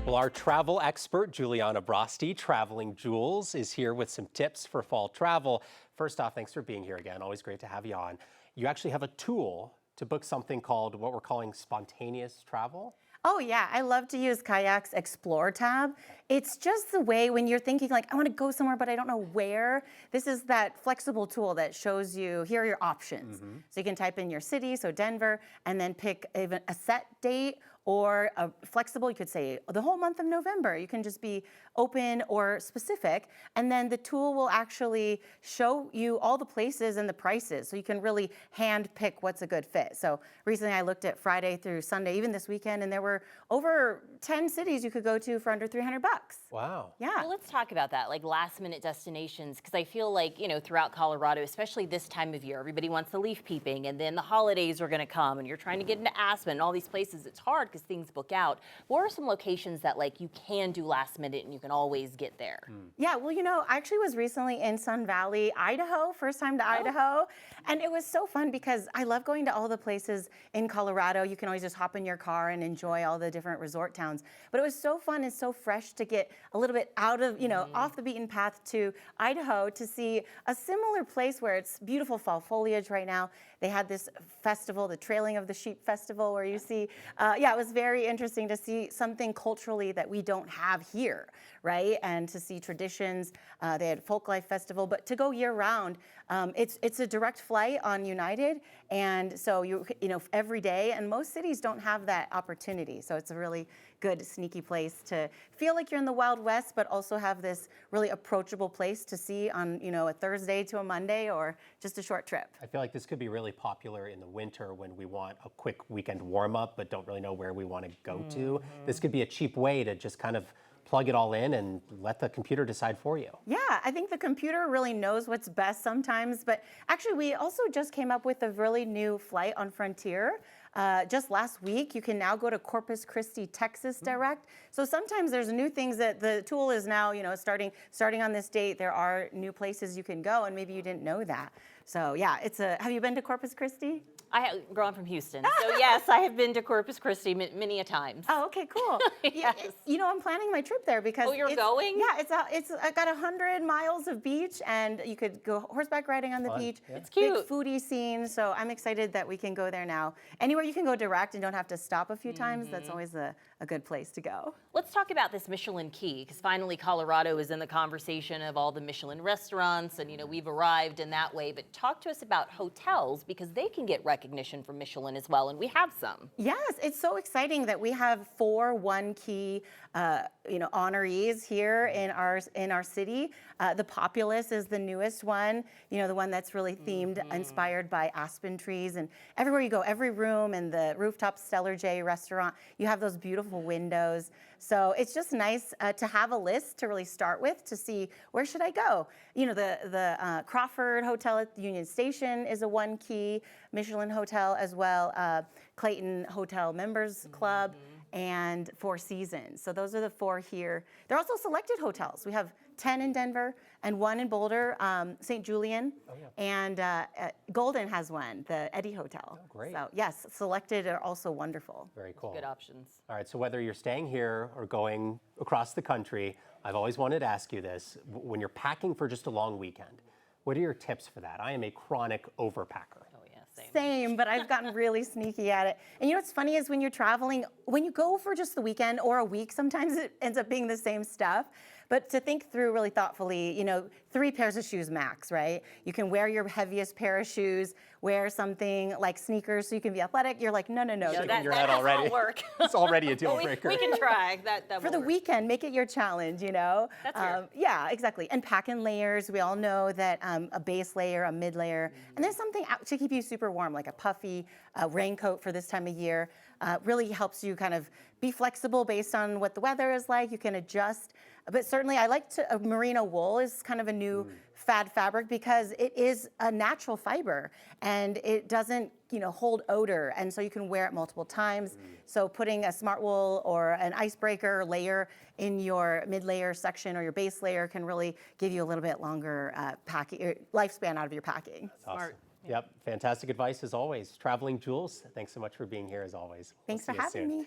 Well, our travel expert, Juliana Broste, Traveling Jules, is here with some tips for fall travel. First off, thanks for being here again. Always great to have you on. You actually have a tool to book something called what we're calling spontaneous travel. Oh yeah, I love to use Kayak's Explore tab. It's just the way when you're thinking like, I want to go somewhere, but I don't know where. This is that flexible tool that shows you, here are your options. So you can type in your city, so Denver, and then pick even a set date or a flexible, you could say the whole month of November. You can just be open or specific. And then the tool will actually show you all the places and the prices. So you can really hand pick what's a good fit. So recently I looked at Friday through Sunday, even this weekend, and there were over 10 cities you could go to for under 300 bucks. Wow. Yeah. Well, let's talk about that, like last minute destinations, because I feel like, throughout Colorado, especially this time of year, everybody wants the leaf peeping, and then the holidays are going to come, and you're trying to get into Aspen and all these places. It's hard because things book out. What are some locations that like you can do last minute and you can always get there? Yeah, well, I actually was recently in Sun Valley, Idaho, first time to Idaho. And it was so fun because I love going to all the places in Colorado. You can always just hop in your car and enjoy all the different resort towns. But it was so fun and so fresh to get a little bit out of, off the beaten path to Idaho to see a similar place where it's beautiful fall foliage right now. They had this festival, the Trailing of the Sheep Festival, where you see, it was very interesting to see something culturally that we don't have here, right? And to see traditions. They had Folklife Festival, but to go year round, it's a direct flight on United, and so you every day. And most cities don't have that opportunity, so it's a really good sneaky place to feel like you're in the Wild West, but also have this really approachable place to see on a Thursday to a Monday or just a short trip. I feel like this could be really popular in the winter when we want a quick weekend warm up, but don't really know where we want to go to. This could be a cheap way to just kind of plug it all in and let the computer decide for you. Yeah, I think the computer really knows what's best sometimes, but actually we also just came up with a really new flight on Frontier. Just last week, you can now go to Corpus Christi, Texas direct. So sometimes there's new things that the tool is now, starting on this date, there are new places you can go, and maybe you didn't know that. So yeah, have you been to Corpus Christi? I have grown from Houston, so yes, I have been to Corpus Christi many a times. Oh, okay, cool. Yes. I'm planning my trip there because you're going? Yeah, it's got 100 miles of beach, and you could go horseback riding on the beach. Yeah. It's cute. Big foodie scene, so I'm excited that we can go there now. Anywhere you can go direct and don't have to stop a few times, that's always a good place to go. Let's talk about this Michelin Key, because finally Colorado is in the conversation of all the Michelin restaurants, and we've arrived in that way. But talk to us about hotels, because they can get recognition from Michelin as well, and we have some. Yes, it's so exciting that we have 4 One Key honorees here in our city. The Populous is the newest one, the one that's really themed, inspired by aspen trees. And everywhere you go, every room in the rooftop Stellar J restaurant, you have those beautiful windows. So it's just nice to have a list to really start with to see where should I go. The Crawford Hotel at the Union Station is a One Key Michelin hotel as well. Clayton Hotel Members Club and Four Seasons. So those are the 4 here. They're also selected hotels. We have 10 in Denver and 1 in Boulder, St. Julian, and Golden has one, the Eddy Hotel. Oh, great. So yes, selected are also wonderful. Very cool. Good options. All right, so whether you're staying here or going across the country, I've always wanted to ask you this. When you're packing for just a long weekend, what are your tips for that? I am a chronic overpacker. Same, but I've gotten really sneaky at it. And what's funny is when you're traveling, when you go for just the weekend or a week, sometimes it ends up being the same stuff. But to think through really thoughtfully, 3 pairs of shoes max, right? You can wear your heaviest pair of shoes, wear something like sneakers so you can be athletic. You're like, no. Shaking your head already. Work. It's already a deal breaker. We can try. That for the weekend, make it your challenge, That's fair. Yeah, exactly. And pack in layers. We all know that a base layer, a mid layer, and then something to keep you super warm, like a puffy raincoat for this time of year. Really helps you kind of be flexible based on what the weather is like. You can adjust. But certainly I like merino wool is kind of a new fad fabric because it is a natural fiber and it doesn't, hold odor. And so you can wear it multiple times. So putting a smart wool or an icebreaker layer in your mid layer section or your base layer can really give you a little bit longer lifespan out of your packing. Awesome. Smart. Yep, fantastic advice as always. Traveling Jules, thanks so much for being here as always. Thanks for having me.